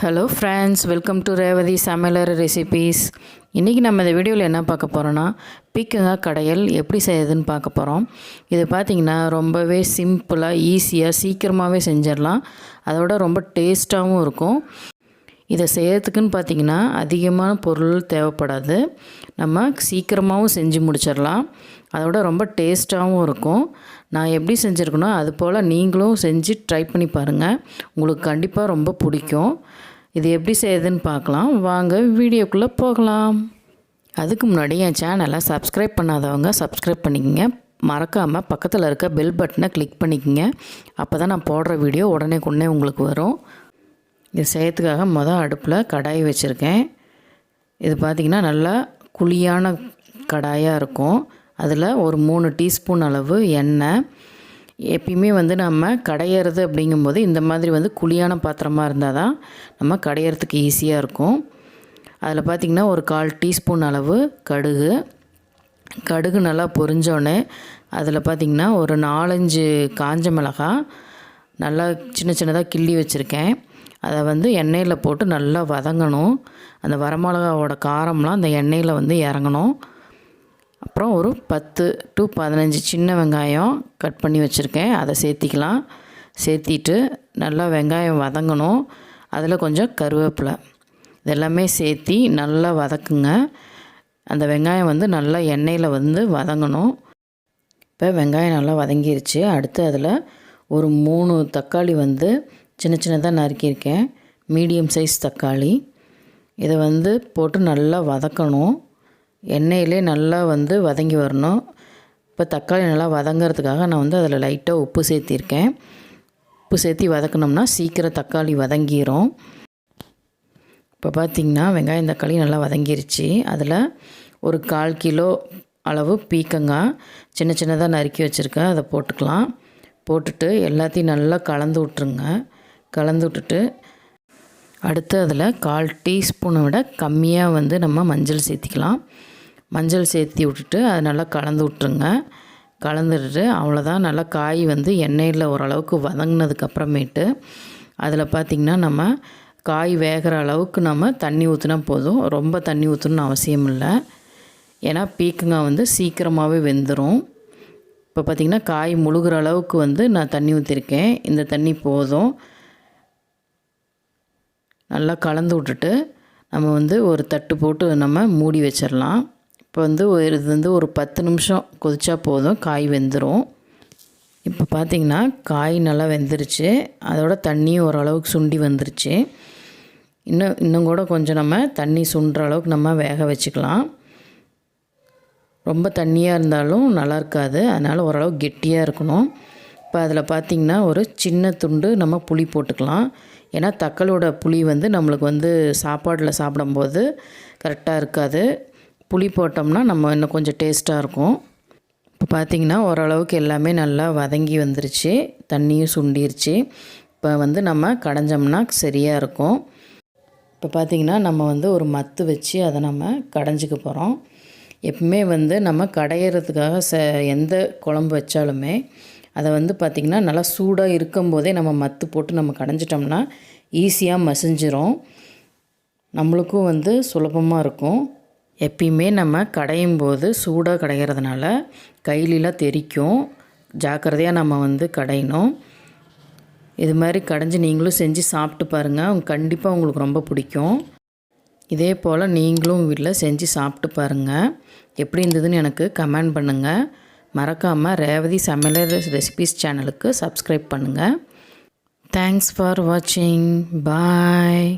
Hello friends, welcome to Revathi சமையலறை recipes. இன்றைக்கி நம்ம இந்த வீடியோவில் என்ன பார்க்க போகிறோன்னா, பீர்க்கங்காய் கடையல் எப்படி செய்யுதுன்னு பார்க்க போகிறோம். இது பார்த்திங்கன்னா ரொம்பவே சிம்பிளாக ஈஸியாக சீக்கிரமாகவே செஞ்சிடலாம். அதோட ரொம்ப டேஸ்ட்டாகவும் இருக்கும். இதை செய்யறதுக்குன்னு பார்த்திங்கன்னா அதிகமான பொருள் தேவைப்படாது. நம்ம சீக்கிரமாகவும் செஞ்சு முடிச்சிடலாம். அதோட ரொம்ப டேஸ்ட்டாகவும் இருக்கும். நான் எப்படி செஞ்சுருக்கேனோ அது போல் நீங்களும் செஞ்சு ட்ரை பண்ணி பாருங்கள். உங்களுக்கு கண்டிப்பாக ரொம்ப பிடிக்கும். இது எப்படி செய்யுதுன்னு பார்க்கலாம். வாங்க வீடியோக்குள்ளே போகலாம். அதுக்கு முன்னாடி என் சேனலை சப்ஸ்கிரைப் பண்ணாதவங்க சப்ஸ்கிரைப் பண்ணிக்கோங்க. மறக்காமல் பக்கத்தில் இருக்க பெல் பட்டனை கிளிக் பண்ணிக்கோங்க. அப்போ தான் நான் போடுற வீடியோ உடனே உங்களுக்கு வரும். இது செய்யறதுக்காக அடுப்பில் கடாய் வச்சுருக்கேன். இது பார்த்திங்கன்னா நல்லா குழியான கடாயாக இருக்கும். அதில் ஒரு 3 டீஸ்பூன் அளவு எண்ணெய். எப்பயுமே நம்ம கடையிறது அப்படிங்கும்போது இந்த மாதிரி குழியான பாத்திரமாக இருந்தால் தான் நம்ம கடையிறதுக்கு ஈஸியாக இருக்கும். அதில் பார்த்திங்கன்னா ஒரு 1/4 டீஸ்பூன் அளவு கடுகு நல்லா பொரிஞ்சோடனே அதில் பார்த்திங்கன்னா ஒரு 4-5 காஞ்ச மிளகாய் நல்லா சின்னதாக கிள்ளி வச்சுருக்கேன். அதை எண்ணெயில் போட்டு நல்லா வதங்கணும். அந்த வரமிளகாவோட காரம்லாம் அந்த எண்ணெயில் இறங்கணும். அப்புறம் ஒரு 10 to 15 சின்ன வெங்காயம் கட் பண்ணி வச்சுருக்கேன். அதை சேர்த்திக்கலாம். சேர்த்திட்டு நல்லா வெங்காயம் வதங்கணும். அதில் கொஞ்சம் கருவேப்பிலை இதெல்லாமே சேர்த்தி நல்லா வதக்குங்க. அந்த வெங்காயம் நல்லா எண்ணெயில் வதங்கணும். இப்போ வெங்காயம் நல்லா வதங்கிருச்சு. அடுத்து அதில் ஒரு 3 தக்காளி சின்னதாக நறுக்கியிருக்கேன். மீடியம் சைஸ் தக்காளி. இதை போட்டு நல்லா வதக்கணும். எண்ணெயிலே நல்லா வதங்கி வரணும். இப்போ தக்காளி நல்லா வதங்கிறதுக்காக நான் அதில் லைட்டாக உப்பு சேர்த்திருக்கேன். உப்பு சேர்த்தி வதக்கினோம்னா சீக்கிரம் தக்காளி வதங்கிடும். இப்போ பார்த்திங்கன்னா வெங்காயம் தக்காளி நல்லா வதங்கிருச்சு. அதில் ஒரு 1/4 கிலோ அளவு பீர்க்கங்காய் சின்னதாக நறுக்கி வச்சுருக்கேன். அதை போட்டுக்கலாம். போட்டுட்டு எல்லாத்தையும் நல்லா கலந்து விட்ருங்க. கலந்து விட்டுட்டு அடுத்து அதில் 1/4 டீஸ்பூனை விட கம்மியாக நம்ம மஞ்சள் சேர்த்திக்கலாம். மஞ்சள் சேர்த்தி விட்டுட்டு அதை நல்லா கலந்து விட்ருங்க. கலந்துட்டு அவ்வளோதான். நல்லா காய் எண்ணெயில் ஓரளவுக்கு வதங்கினதுக்கப்புறமேட்டு அதில் பார்த்திங்கன்னா நம்ம காய் வேகிற அளவுக்கு நம்ம தண்ணி ஊற்றினா போதும். ரொம்ப தண்ணி ஊற்றணும்னு அவசியம் இல்லை. ஏன்னா பீர்க்கங்காய் சீக்கிரமாகவே வெந்துடும். இப்போ பார்த்திங்கன்னா காய் முழுகிற அளவுக்கு நான் தண்ணி ஊற்றிருக்கேன். இந்த தண்ணி போதும். நல்லா கலந்து விட்டுட்டு நம்ம ஒரு தட்டு போட்டு நம்ம மூடி வச்சிடலாம். இப்போ இது ஒரு 10 நிமிஷம் கொதிச்சா போதும், காய் வெந்துடும். இப்போ பார்த்திங்கன்னா காய் நல்லா வெந்துருச்சு. அதோட தண்ணியும் ஓரளவுக்கு சுண்டி வந்துருச்சு. இன்னும் கூட கொஞ்சம் நம்ம தண்ணி சுண்டுற அளவுக்கு நம்ம வேக வச்சுக்கலாம். ரொம்ப தண்ணியாக இருந்தாலும் நல்லா இருக்காது. அதனால் ஓரளவு கெட்டியாக இருக்கணும். இப்போ அதில் பார்த்திங்கன்னா ஒரு சின்ன துண்டு நம்ம புளி போட்டுக்கலாம். ஏன்னா தக்காளியோட புளி நம்மளுக்கு சாப்பாடில் சாப்பிடும்போது கரெக்டாக இருக்காது. புளி போட்டோம்னா நம்ம இன்னும் கொஞ்சம் டேஸ்ட்டாக இருக்கும். இப்போ பார்த்திங்கன்னா ஓரளவுக்கு எல்லாமே நல்லா வதங்கி வந்துருச்சு. தண்ணியும் சுண்டிருச்சு. இப்போ நம்ம கடைஞ்சோம்னா சரியாக இருக்கும். இப்போ பார்த்திங்கன்னா நம்ம ஒரு மத்து வச்சு அதை நம்ம கடைஞ்சிக்க போகிறோம். எப்பவுமே நம்ம கடையிறதுக்காக எந்த குழம்பு வச்சாலுமே அதை பார்த்திங்கன்னா நல்லா சூடாக இருக்கும்போதே நம்ம மத்து போட்டு நம்ம கடைஞ்சிட்டோம்னா ஈஸியாக மசிஞ்சிரும். நம்மளுக்கும் சுலபமாக இருக்கும். எப்பயுமே நம்ம கடையும் போது சூடாக கடைகிறதுனால கையிலலாம் தெறிக்கும். ஜாக்கிரதையாக நம்ம கடையணும். இது மாதிரி கடைஞ்சி நீங்களும் செஞ்சு சாப்பிட்டு பாருங்கள். கண்டிப்பாக உங்களுக்கு ரொம்ப பிடிக்கும். இதே போல் நீங்களும் வீட்டில் செஞ்சு சாப்பிட்டு பாருங்கள். எப்படி இருந்ததுன்னு எனக்கு கமெண்ட் பண்ணுங்கள். மறக்காமல் ரேவதி சமையலறை ரெசிபீஸ் சேனலுக்கு சப்ஸ்கிரைப் பண்ணுங்கள். தேங்க்ஸ் ஃபார் வாட்சிங். பாய்.